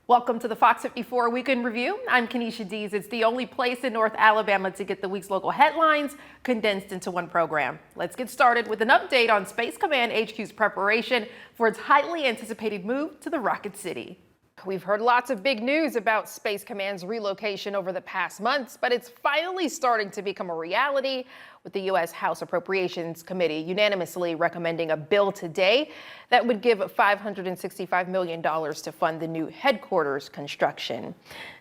Welcome to the Fox 54 Weekend Review. I'm Kenesha Dees. It's the only place in North Alabama to get the week's local headlines condensed into one program. Let's get started with an update on Space Command HQ's preparation for its highly anticipated move to the Rocket City. We've heard lots of big news about Space Command's relocation over the past months, but it's finally starting to become a reality, with the U.S. House Appropriations Committee unanimously recommending a bill today that would give $565 million to fund the new headquarters construction.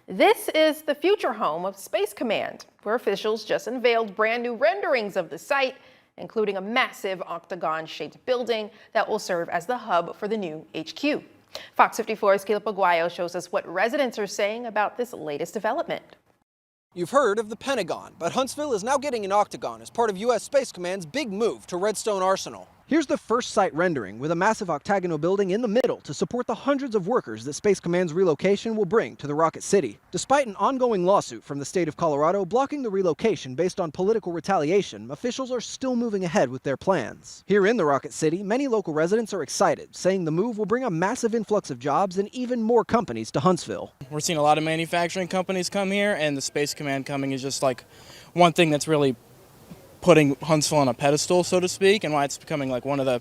This is the future home of Space Command, where officials just unveiled brand new renderings of the site, including a massive octagon-shaped building that will serve as the hub for the new HQ. Fox 54's Caleb Aguayo shows us what residents are saying about this latest development. You've heard of the Pentagon, but Huntsville is now getting an octagon as part of U.S. Space Command's big move to Redstone Arsenal. Here's the first site rendering with a massive octagonal building in the middle to support the hundreds of workers that Space Command's relocation will bring to the Rocket City. Despite an ongoing lawsuit from the state of Colorado blocking the relocation based on political retaliation, officials are still moving ahead with their plans. Here in the Rocket City, many local residents are excited, saying the move will bring a massive influx of jobs and even more companies to Huntsville. We're seeing a lot of manufacturing companies come here, and the Space Command coming is just like one thing that's really putting Huntsville on a pedestal, so to speak, and why it's becoming like one of the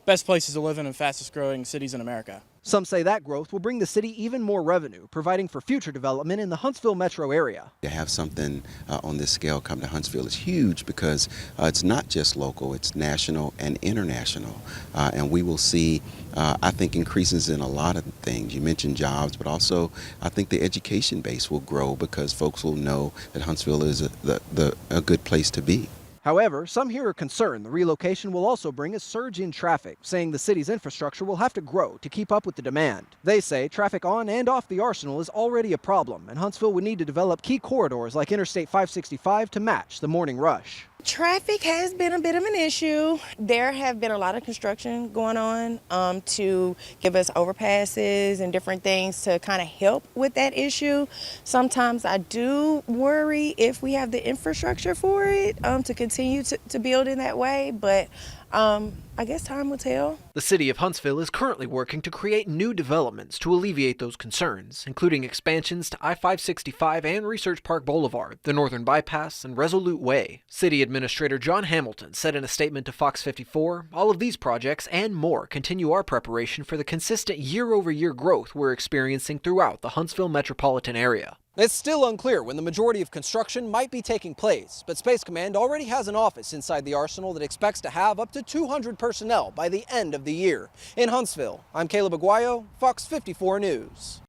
best places to live in and fastest growing cities in America. Some say that growth will bring the city even more revenue, providing for future development in the Huntsville metro area. To have something on this scale come to Huntsville is huge because it's not just local, it's national and international. And we will see, I think, increases in a lot of things. You mentioned jobs, but also I think the education base will grow because folks will know that Huntsville is a good place to be. However, some here are concerned the relocation will also bring a surge in traffic, saying the city's infrastructure will have to grow to keep up with the demand. They say traffic on and off the arsenal is already a problem, and Huntsville would need to develop key corridors like Interstate 565 to match the morning rush. Traffic has been a bit of an issue. There have been a lot of construction going on to give us overpasses and different things to kind of help with that issue. Sometimes I do worry if we have the infrastructure for it to continue to build in that way, but I guess time will tell. The city of Huntsville is currently working to create new developments to alleviate those concerns, including expansions to I-565 and Research Park Boulevard, the Northern Bypass, and Resolute Way. City Administrator John Hamilton said in a statement to Fox 54, all of these projects and more continue our preparation for the consistent year-over-year growth we're experiencing throughout the Huntsville metropolitan area. It's still unclear when the majority of construction might be taking place, but Space Command already has an office inside the arsenal that expects to have up to 200 personnel by the end of the year. In Huntsville, I'm Caleb Aguayo, Fox 54 News.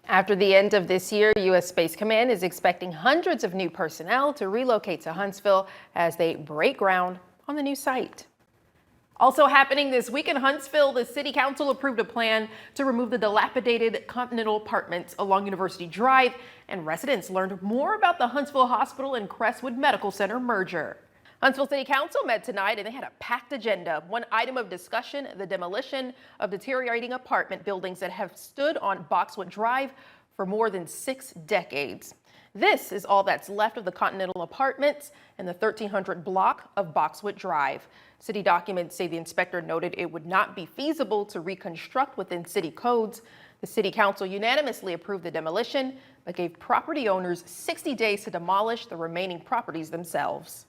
After the end of this year, U.S. Space Command is expecting hundreds of new personnel to relocate to Huntsville as they break ground on the new site. Also happening this week in Huntsville, the City Council approved a plan to remove the dilapidated Continental apartments along University Drive, and residents learned more about the Huntsville Hospital and Crestwood Medical Center merger. Huntsville City Council met tonight and they had a packed agenda. One item of discussion, the demolition of deteriorating apartment buildings that have stood on Boxwood Drive for more than 6 decades. This is all that's left of the Continental apartments in the 1300 block of Boxwood Drive. City documents say the inspector noted it would not be feasible to reconstruct within city codes. The City Council unanimously approved the demolition, but gave property owners 60 days to demolish the remaining properties themselves.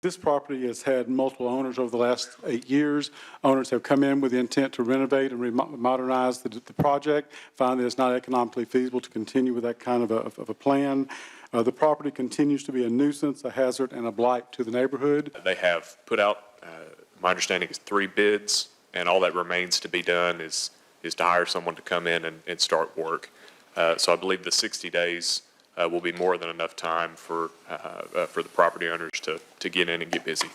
This property has had multiple owners over the last 8 years. Owners have come in with the intent to renovate and modernize the project, find that it's not economically feasible to continue with that kind of a plan. The property continues to be a nuisance, a hazard, and a blight to the neighborhood. They have put out, my understanding is 3 bids, and all that remains to be done is to hire someone to come in and start work. So I believe the 60 days will be more than enough time for the property owners to get in and get busy.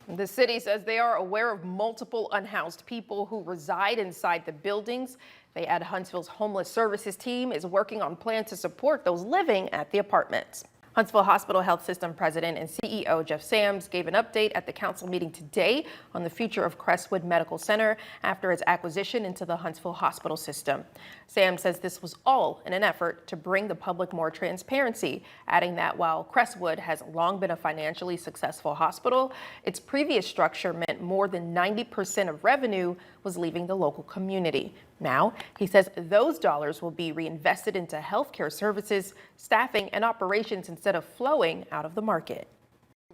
The city says they are aware of multiple unhoused people who reside inside the buildings. They add Huntsville's homeless services team is working on plans to support those living at the apartments. Huntsville Hospital Health System President and CEO Jeff Sams gave an update at the council meeting today on the future of Crestwood Medical Center after its acquisition into the Huntsville Hospital System. Sams says this was all in an effort to bring the public more transparency, adding that while Crestwood has long been a financially successful hospital, its previous structure meant more than 90% of revenue was leaving the local community. Now, he says those dollars will be reinvested into healthcare services, staffing, and operations instead of flowing out of the market.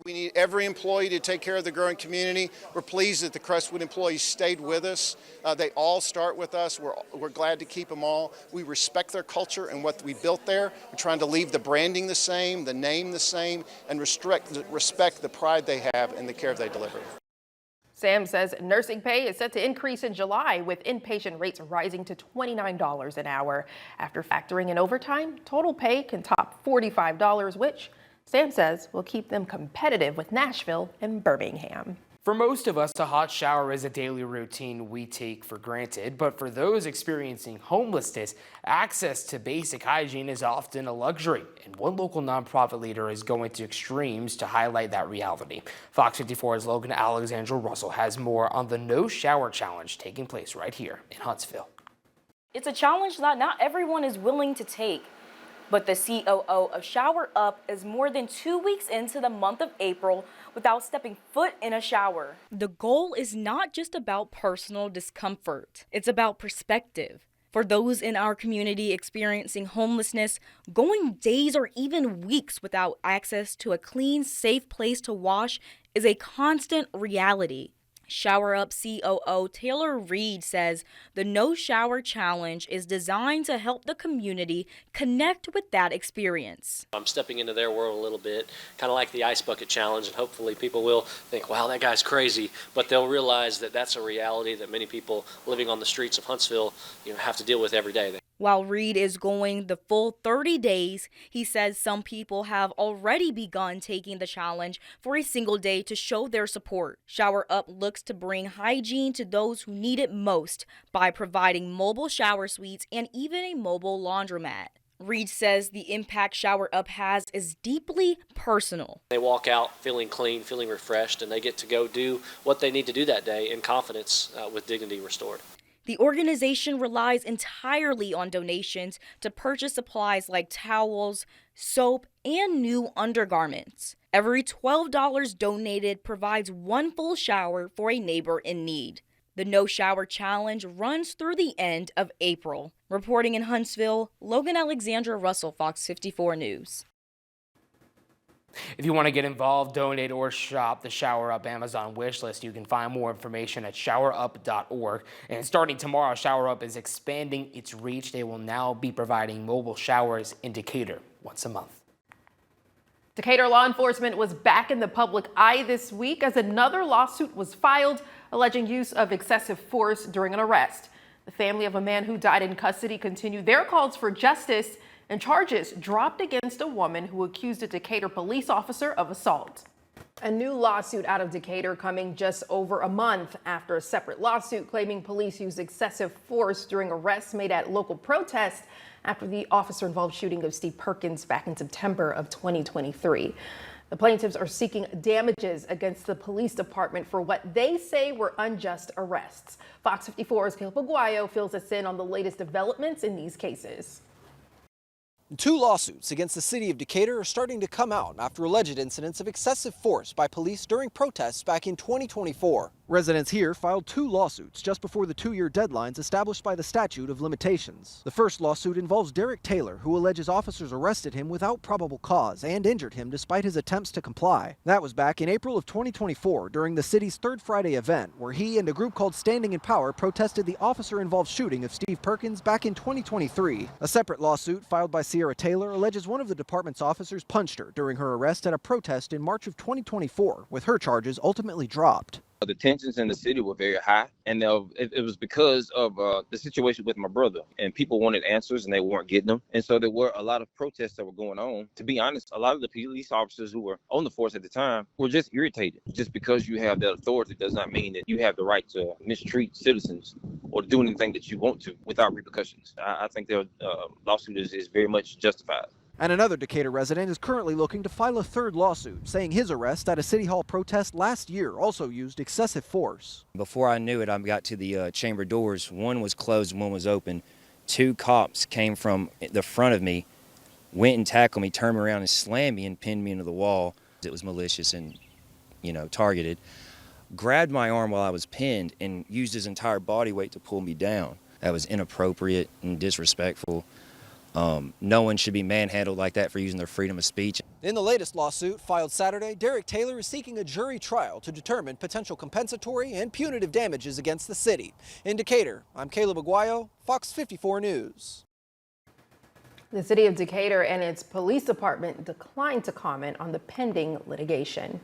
We need every employee to take care of the growing community. We're pleased that the Crestwood employees stayed with us. They all start with us. We're glad to keep them all. We respect their culture and what we built there. We're trying to leave the branding the same, the name the same, and respect the pride they have and the care they deliver. Sam says nursing pay is set to increase in July, with inpatient rates rising to $29 an hour. After factoring in overtime, total pay can top $45, which Sam says will keep them competitive with Nashville and Birmingham. For most of us, a hot shower is a daily routine we take for granted, but for those experiencing homelessness, access to basic hygiene is often a luxury, and one local nonprofit leader is going to extremes to highlight that reality. Fox 54's Logan Alexandra Russell has more on the No Shower Challenge taking place right here in Huntsville. It's a challenge that not everyone is willing to take. But the COO of Shower Up is more than 2 weeks into the month of April without stepping foot in a shower. The goal is not just about personal discomfort. It's about perspective. For those in our community experiencing homelessness, going days or even weeks without access to a clean, safe place to wash is a constant reality. Shower Up COO Taylor Reed says the No Shower Challenge is designed to help the community connect with that experience. I'm stepping into their world a little bit, kind of like the Ice Bucket Challenge, and hopefully people will think, wow, that guy's crazy, but they'll realize that that's a reality that many people living on the streets of Huntsville, have to deal with every day. While Reed is going the full 30 days, he says some people have already begun taking the challenge for a single day to show their support. Shower Up looks to bring hygiene to those who need it most by providing mobile shower suites and even a mobile laundromat. Reed says the impact Shower Up has is deeply personal. They walk out feeling clean, feeling refreshed, and they get to go do what they need to do that day in confidence with dignity restored. The organization relies entirely on donations to purchase supplies like towels, soap, and new undergarments. Every $12 donated provides one full shower for a neighbor in need. The No Shower Challenge runs through the end of April. Reporting in Huntsville, Logan Alexandra Russell, Fox 54 News. If you want to get involved, donate, or shop the Shower Up Amazon wish list, you can find more information at showerup.org. And starting tomorrow, Shower Up is expanding its reach. They will now be providing mobile showers in Decatur once a month. Decatur law enforcement was back in the public eye this week as another lawsuit was filed alleging use of excessive force during an arrest. The family of a man who died in custody continued their calls for justice, and charges dropped against a woman who accused a Decatur police officer of assault. A new lawsuit out of Decatur coming just over a month after a separate lawsuit claiming police used excessive force during arrests made at local protests after the officer-involved shooting of Steve Perkins back in September of 2023. The plaintiffs are seeking damages against the police department for what they say were unjust arrests. Fox 54's Caleb Aguayo fills us in on the latest developments in these cases. Two lawsuits against the city of Decatur are starting to come out after alleged incidents of excessive force by police during protests back in 2024. Residents here filed two lawsuits just before the 2-year deadlines established by the statute of limitations. The first lawsuit involves Derek Taylor, who alleges officers arrested him without probable cause and injured him despite his attempts to comply. That was back in April of 2024 during the city's Third Friday event, where he and a group called Standing in Power protested the officer-involved shooting of Steve Perkins back in 2023. A separate lawsuit filed by Sierra Taylor alleges one of the department's officers punched her during her arrest at a protest in March of 2024, with her charges ultimately dropped. The tensions in the city were very high, and it was because of the situation with my brother, and people wanted answers and they weren't getting them. And so there were a lot of protests that were going on. To be honest, a lot of the police officers who were on the force at the time were just irritated. Just because you have that authority does not mean that you have the right to mistreat citizens or do anything that you want to without repercussions. I think their lawsuit is very much justified. And another Decatur resident is currently looking to file a third lawsuit, saying his arrest at a City Hall protest last year also used excessive force. Before I knew it, I got to the chamber doors. One was closed, one was open. Two cops came from the front of me, went and tackled me, turned me around and slammed me and pinned me into the wall. It was malicious and, targeted. Grabbed my arm while I was pinned and used his entire body weight to pull me down. that was inappropriate and disrespectful. No one should be manhandled like that for using their freedom of speech. In the latest lawsuit filed Saturday, Derek Taylor is seeking a jury trial to determine potential compensatory and punitive damages against the city. In Decatur, I'm Caleb Aguayo, Fox 54 News. The city of Decatur and its police department declined to comment on the pending litigation.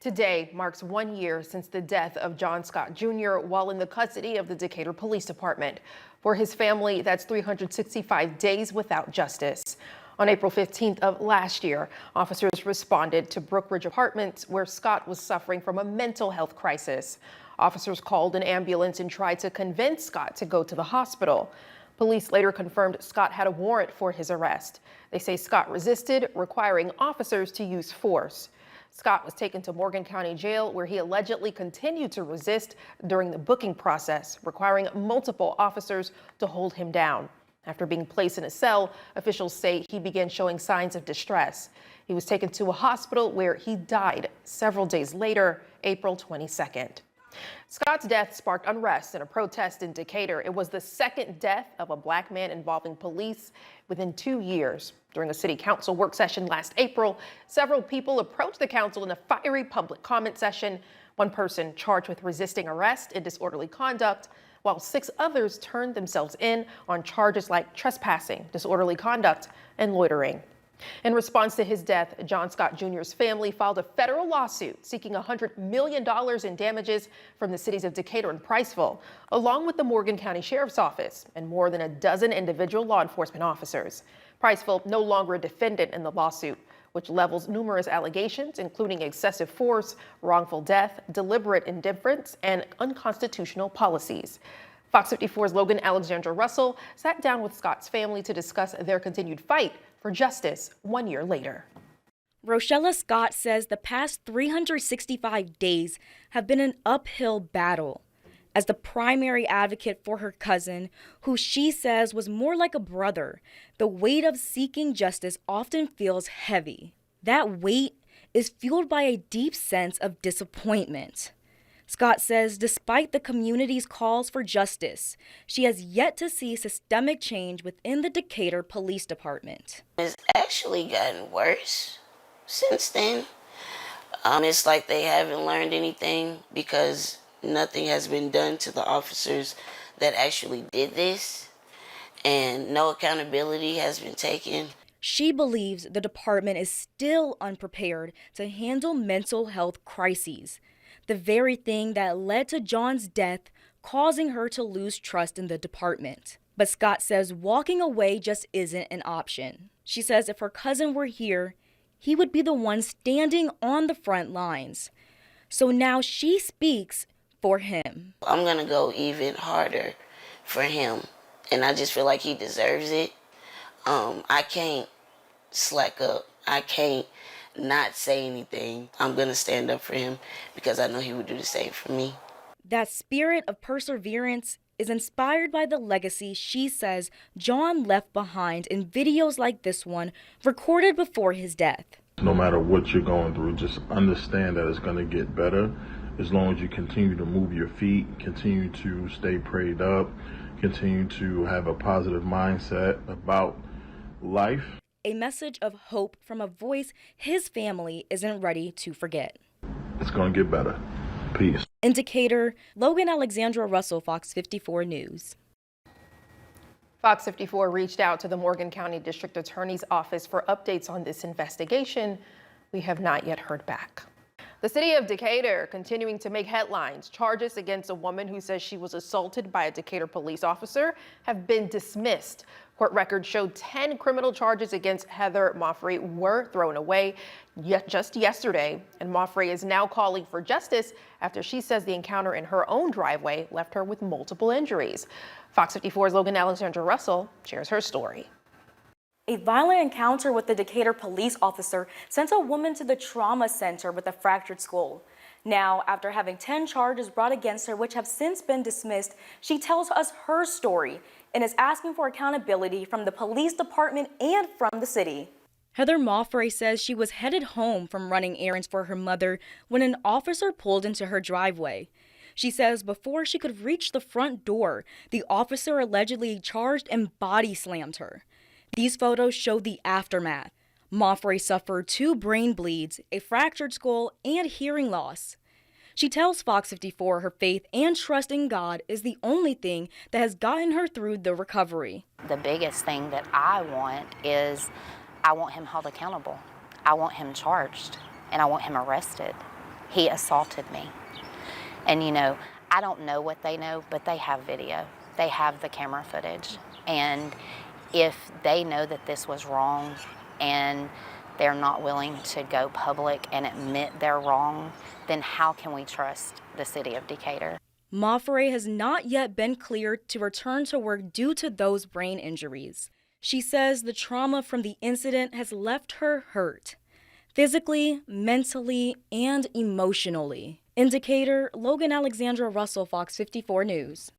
Today marks 1 year since the death of John Scott Jr. while in the custody of the Decatur Police Department. For his family, that's 365 days without justice. On April 15th of last year, officers responded to Brookridge Apartments where Scott was suffering from a mental health crisis. Officers called an ambulance and tried to convince Scott to go to the hospital. Police later confirmed Scott had a warrant for his arrest. They say Scott resisted, requiring officers to use force. Scott was taken to Morgan County Jail, where he allegedly continued to resist during the booking process, requiring multiple officers to hold him down. After being placed in a cell, officials say he began showing signs of distress. He was taken to a hospital where he died several days later, April 22nd. Scott's death sparked unrest and a protest in Decatur. It was the second death of a black man involving police within 2 years. During a city council work session last April, several people approached the council in a fiery public comment session. One person charged with resisting arrest and disorderly conduct, while 6 others turned themselves in on charges like trespassing, disorderly conduct, and loitering. In response to his death, John Scott Jr.'s family filed a federal lawsuit seeking $100 million in damages from the cities of Decatur and Priceville, along with the Morgan County Sheriff's Office and more than a dozen individual law enforcement officers. Priceville no longer a defendant in the lawsuit, which levels numerous allegations, including excessive force, wrongful death, deliberate indifference, and unconstitutional policies. Fox 54's Logan Alexandra Russell sat down with Scott's family to discuss their continued fight for justice 1 year later. Rochella Scott says the past 365 days have been an uphill battle. As the primary advocate for her cousin, who she says was more like a brother, the weight of seeking justice often feels heavy. That weight is fueled by a deep sense of disappointment. Scott says despite the community's calls for justice, she has yet to see systemic change within the Decatur Police Department. It's actually gotten worse since then. It's like they haven't learned anything because nothing has been done to the officers that actually did this, and no accountability has been taken. She believes the department is still unprepared to handle mental health crises, the very thing that led to John's death, causing her to lose trust in the department. But Scott says walking away just isn't an option. She says if her cousin were here, he would be the one standing on the front lines. So now she speaks for him. I'm going to go even harder for him, and I just feel like he deserves it. I can't slack up. I can't not say anything. I'm going to stand up for him because I know he would do the same for me. That spirit of perseverance is inspired by the legacy she says John left behind in videos like this one recorded before his death. No matter what you're going through, just understand that it's going to get better as long as you continue to move your feet, continue to stay prayed up, continue to have a positive mindset about life. A message of hope from a voice his family isn't ready to forget. It's going to get better. Peace. In Decatur, Logan Alexandra Russell, Fox 54 News. Fox 54 reached out to the Morgan County District Attorney's Office for updates on this investigation. We have not yet heard back. The city of Decatur continuing to make headlines. Charges against a woman who says she was assaulted by a Decatur police officer have been dismissed. Court records showed 10 criminal charges against Heather Moffrey were thrown away just yesterday, and Moffrey is now calling for justice after she says the encounter in her own driveway left her with multiple injuries. Fox 54's Logan Alexandra Russell shares her story. A violent encounter with the Decatur police officer sent a woman to the trauma center with a fractured skull. Now, after having 10 charges brought against her, which have since been dismissed, she tells us her story and is asking for accountability from the police department and from the city. Heather Moffrey says she was headed home from running errands for her mother when an officer pulled into her driveway. She says before she could reach the front door, the officer allegedly charged and body slammed her. These photos show the aftermath. Moffrey suffered 2 brain bleeds, a fractured skull, and hearing loss. She tells FOX54 her faith and trust in God is the only thing that has gotten her through the recovery. The biggest thing that I want is I want him held accountable. I want him charged, and I want him arrested. He assaulted me. And I don't know what they know, but they have video. They have the camera footage. And if they know that this was wrong and they're not willing to go public and admit they're wrong, then how can we trust the city of Decatur? Moffrey has not yet been cleared to return to work due to those brain injuries. She says the trauma from the incident has left her hurt, physically, mentally, and emotionally. In Decatur, Logan Alexandra Russell, Fox 54 News.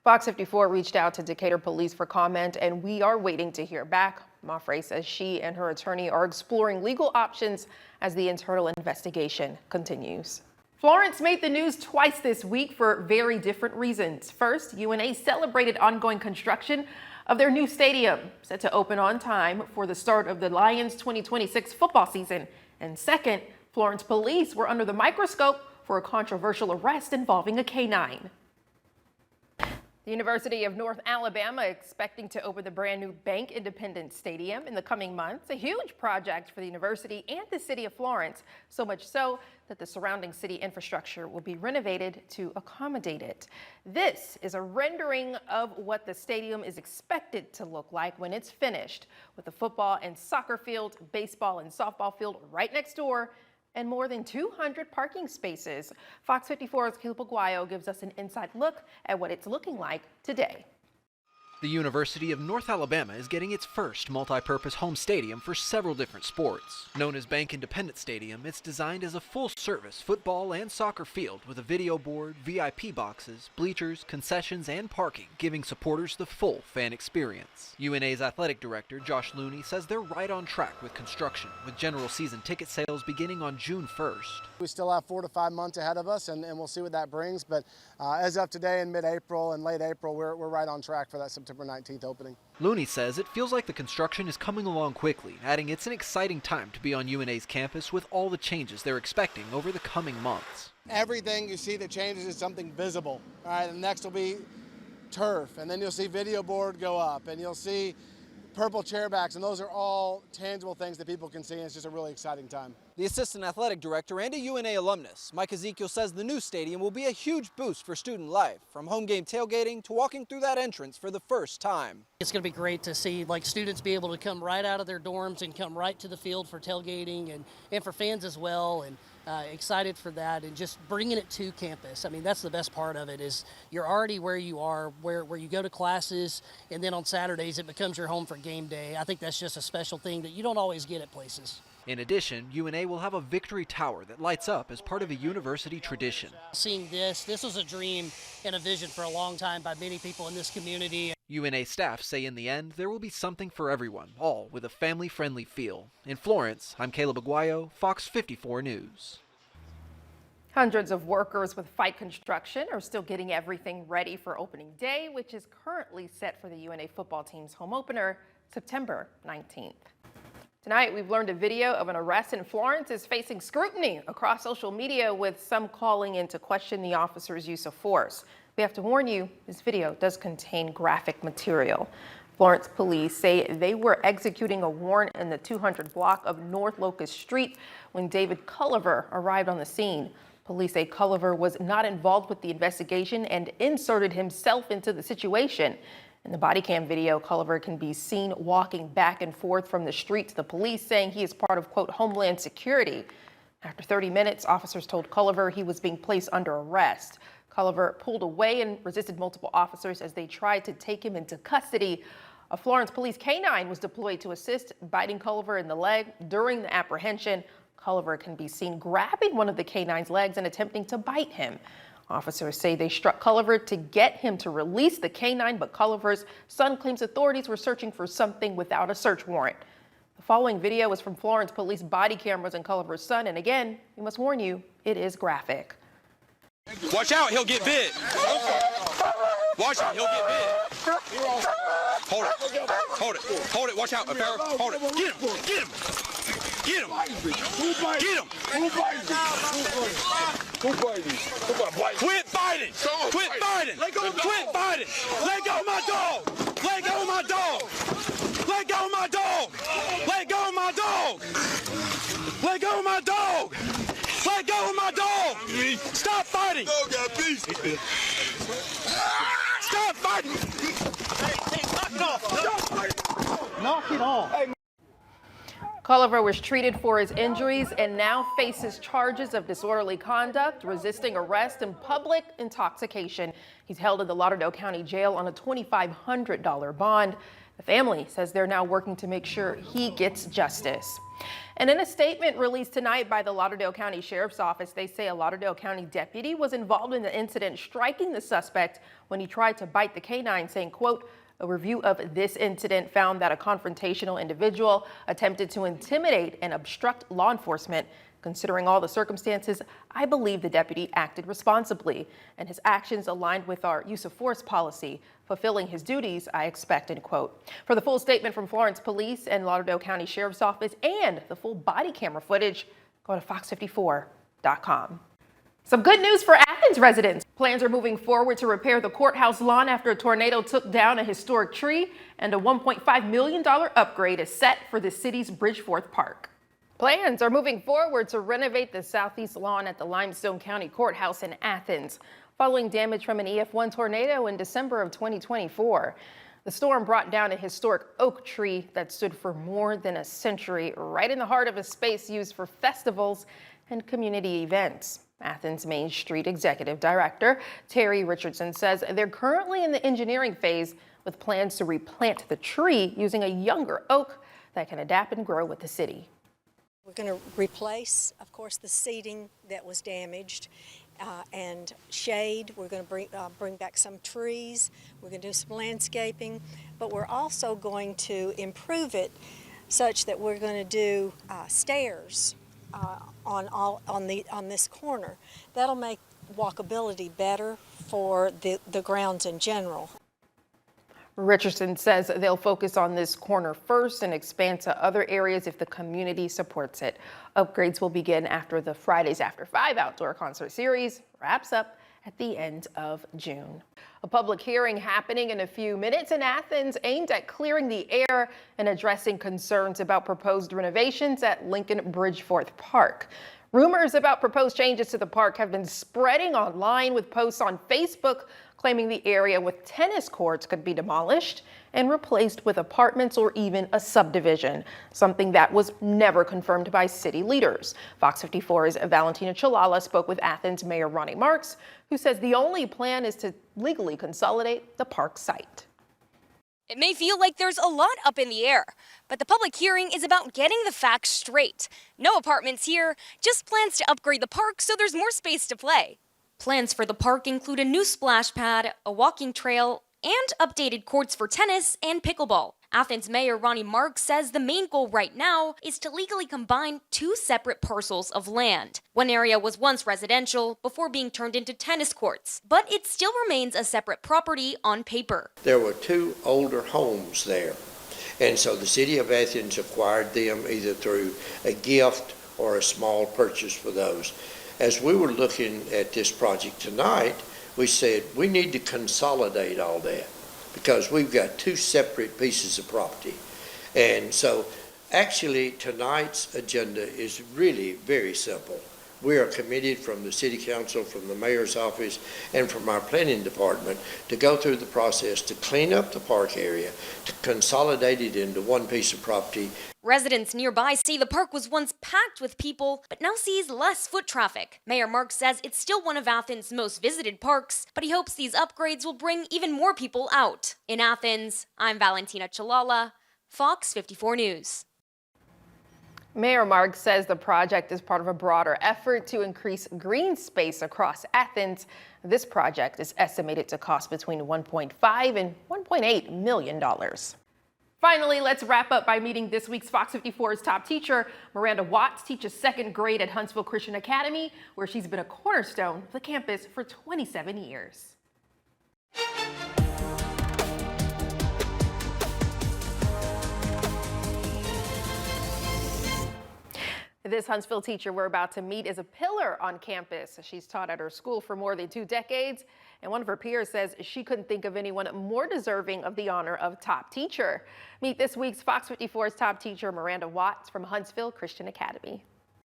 Fox 54 reached out to Decatur police for comment, and we are waiting to hear back. Moffrey says she and her attorney are exploring legal options as the internal investigation continues. Florence made the news twice this week for very different reasons. First, UNA celebrated ongoing construction of their new stadium, set to open on time for the start of the Lions 2026 football season. And second, Florence police were under the microscope for a controversial arrest involving a canine. The University of North Alabama expecting to open the brand new Bank Independence Stadium in the coming months, a huge project for the university and the city of Florence, so much so that the surrounding city infrastructure will be renovated to accommodate it. This is a rendering of what the stadium is expected to look like when it's finished, with the football and soccer field, baseball and softball field right next door, and more than 200 parking spaces. Fox 54's Caleb Aguayo gives us an inside look at what it's looking like today. The University of North Alabama is getting its first multi-purpose home stadium for several different sports. Known as Bank Independence Stadium, it's designed as a full-service football and soccer field with a video board, VIP boxes, bleachers, concessions, and parking, giving supporters the full fan experience. UNA's athletic director, Josh Looney, says they're right on track with construction, with general season ticket sales beginning on June 1st. We still have 4 to 5 months ahead of us, and we'll see what that brings. But as of today, in mid-April and late April, we're right on track for that September 19th opening. Looney says it feels like the construction is coming along quickly, adding it's an exciting time to be on UNA's campus with all the changes they're expecting over the coming months. Everything you see that changes is something visible. All right, and next will be turf, and then you'll see video board go up, and you'll see purple chairbacks, and those are all tangible things that people can see, and it's just a really exciting time. The assistant athletic director and a UNA alumnus, Mike Ezekiel, says the new stadium will be a huge boost for student life, from home game tailgating to walking through that entrance for the first time. It's going to be great to see students be able to come right out of their dorms and come right to the field for tailgating and for fans as well. And excited for that and just bringing it to campus. I mean, that's the best part of it is you're already where you are, where you go to classes, and then on Saturdays it becomes your home for game day. I think that's just a special thing that you don't always get at places. In addition, UNA will have a victory tower that lights up as part of a university tradition. Seeing this was a dream and a vision for a long time by many people in this community. UNA staff say in the end, there will be something for everyone, all with a family-friendly feel. In Florence, I'm Caleb Aguayo, Fox 54 News. Hundreds of workers with Fight Construction are still getting everything ready for opening day, which is currently set for the UNA football team's home opener, September 19th. Tonight, we've learned a video of an arrest in Florence is facing scrutiny across social media, with some calling in to question the officer's use of force. We have to warn you, this video does contain graphic material. Florence police say they were executing a warrant in the 200 block of North Locust Street when David Culliver arrived on the scene. Police say Culliver was not involved with the investigation and inserted himself into the situation. In the body cam video, Culliver can be seen walking back and forth from the street to the police, saying he is part of, quote, Homeland Security. After 30 minutes, officers told Culliver he was being placed under arrest. Culliver pulled away and resisted multiple officers as they tried to take him into custody. A Florence police canine was deployed to assist, biting Culliver in the leg. During the apprehension, Culliver can be seen grabbing one of the canine's legs and attempting to bite him. Officers say they struck Culliver to get him to release the canine, but Culliver's son claims authorities were searching for something without a search warrant. The following video is from Florence police body cameras and Culliver's son, and again, we must warn you, it is graphic. Watch out, he'll get bit. Watch out, he'll get bit. Hold it, watch out, hold it. Get him. Quit fighting. Let go of my dog. Let go of my dog. Let go of my dog. Let go of my dog. Let go of my dog. Let go of my dog. Stop fighting. Stop fighting. Knock it off. Culliver was treated for his injuries and now faces charges of disorderly conduct, resisting arrest, and public intoxication. He's held in the Lauderdale County Jail on a $2,500 bond. The family says they're now working to make sure he gets justice. And in a statement released tonight by the Lauderdale County Sheriff's Office, they say a Lauderdale County deputy was involved in the incident, striking the suspect when he tried to bite the canine, saying, quote, "A review of this incident found that a confrontational individual attempted to intimidate and obstruct law enforcement. Considering all the circumstances, I believe the deputy acted responsibly, and his actions aligned with our use of force policy, fulfilling his duties, I expect," end quote. For the full statement from Florence Police and Lauderdale County Sheriff's Office and the full body camera footage, go to FOX54.com. Some good news for Athens residents. Plans are moving forward to repair the courthouse lawn after a tornado took down a historic tree, and a $1.5 million upgrade is set for the city's Bridgeforth Park. Plans are moving forward to renovate the southeast lawn at the Limestone County Courthouse in Athens, following damage from an EF1 tornado in December of 2024. The storm brought down a historic oak tree that stood for more than a century, right in the heart of a space used for festivals and community events. Athens Main Street Executive Director Terry Richardson says they're currently in the engineering phase with plans to replant the tree using a younger oak that can adapt and grow with the city. We're going to replace, of course, the seating that was damaged and shade. We're going to bring back some trees. We're going to do some landscaping, but we're also going to improve it such that we're going to do stairs on this corner. That'll make walkability better for the grounds in general. Richardson says they'll focus on this corner first and expand to other areas if the community supports it. Upgrades will begin after the Fridays After 5 outdoor concert series wraps up at the end of June. A public hearing happening in a few minutes in Athens aimed at clearing the air and addressing concerns about proposed renovations at Lincoln Bridgeforth Park. Rumors about proposed changes to the park have been spreading online, with posts on Facebook claiming the area with tennis courts could be demolished and replaced with apartments or even a subdivision, something that was never confirmed by city leaders. Fox 54's Valentina Chalala spoke with Athens Mayor Ronnie Marks, who says the only plan is to legally consolidate the park site. It may feel like there's a lot up in the air, but the public hearing is about getting the facts straight. No apartments here, just plans to upgrade the park so there's more space to play. Plans for the park include a new splash pad, a walking trail, and updated courts for tennis and pickleball. Athens Mayor Ronnie Marks says the main goal right now is to legally combine two separate parcels of land. One area was once residential before being turned into tennis courts, but it still remains a separate property on paper. There were two older homes there, and so the city of Athens acquired them either through a gift or a small purchase for those. As we were looking at this project tonight, we said we need to consolidate all that because we've got two separate pieces of property. And so actually tonight's agenda is really very simple. We are committed from the city council, from the mayor's office, and from our planning department to go through the process to clean up the park area, to consolidate it into one piece of property. Residents nearby say the park was once packed with people, but now sees less foot traffic. Mayor Marks says it's still one of Athens' most visited parks, but he hopes these upgrades will bring even more people out. In Athens, I'm Valentina Chalala, Fox 54 News. Mayor Marks says the project is part of a broader effort to increase green space across Athens. This project is estimated to cost between $1.5 and $1.8 million. Finally, let's wrap up by meeting this week's Fox 54's top teacher. Miranda Watts teaches second grade at Huntsville Christian Academy, where she's been a cornerstone of the campus for 27 years. This Huntsville teacher we're about to meet is a pillar on campus. She's taught at her school for more than 2 decades, and one of her peers says she couldn't think of anyone more deserving of the honor of top teacher. Meet this week's Fox 54's top teacher, Miranda Watts from Huntsville Christian Academy.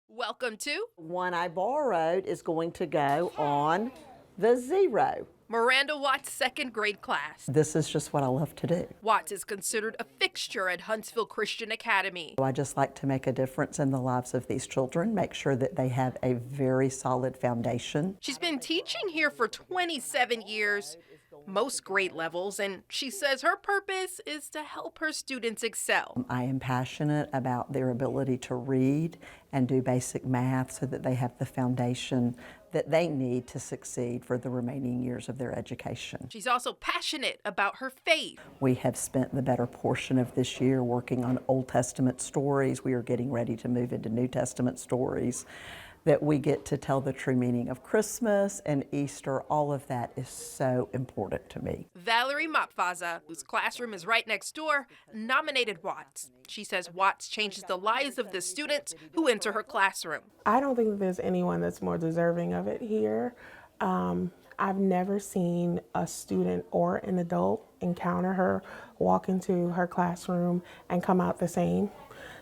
Welcome to One I borrowed is going to go on the 0. Miranda Watts' second grade class. This is just what I love to do. Watts is considered a fixture at Huntsville Christian Academy. I just like to make a difference in the lives of these children, make sure that they have a very solid foundation. She's been teaching here for 27 years, most grade levels, and she says her purpose is to help her students excel. I am passionate about their ability to read and do basic math so that they have the foundation that they need to succeed for the remaining years of their education. She's also passionate about her faith. We have spent the better portion of this year working on Old Testament stories. We are getting ready to move into New Testament stories, that we get to tell the true meaning of Christmas and Easter. All of that is so important to me. Valerie Mopfaza, whose classroom is right next door, nominated Watts. She says Watts changes the lives of the students who enter her classroom. I don't think there's anyone that's more deserving of it here. I've never seen a student or an adult encounter her, walk into her classroom, and come out the same.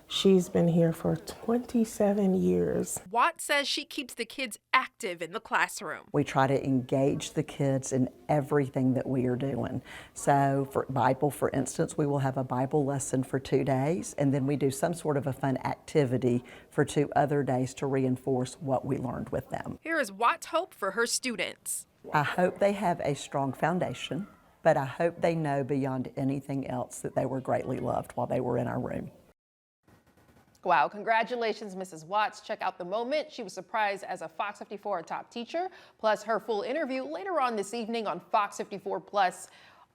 She's been here for 27 years. Watts says she keeps the kids active in the classroom. We try to engage the kids in everything that we are doing. So for Bible, for instance, we will have a Bible lesson for 2 days, and then we do some sort of a fun activity for 2 other days to reinforce what we learned with them. Here is Watts' hope for her students. I hope they have a strong foundation, but I hope they know beyond anything else that they were greatly loved while they were in our room. Wow, congratulations, Mrs. Watts. Check out the moment she was surprised as a Fox 54 top teacher, plus her full interview later on this evening on Fox 54 Plus.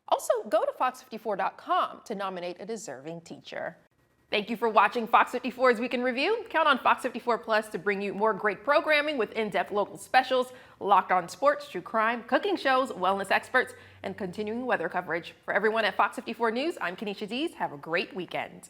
Also, go to fox54.com to nominate a deserving teacher. Thank you for watching Fox 54's Weekend Review. Count on Fox 54 Plus to bring you more great programming with in-depth local specials, locked on sports, true crime, cooking shows, wellness experts, and continuing weather coverage. For everyone at Fox 54 News, I'm Kenesha Dees. Have a great weekend.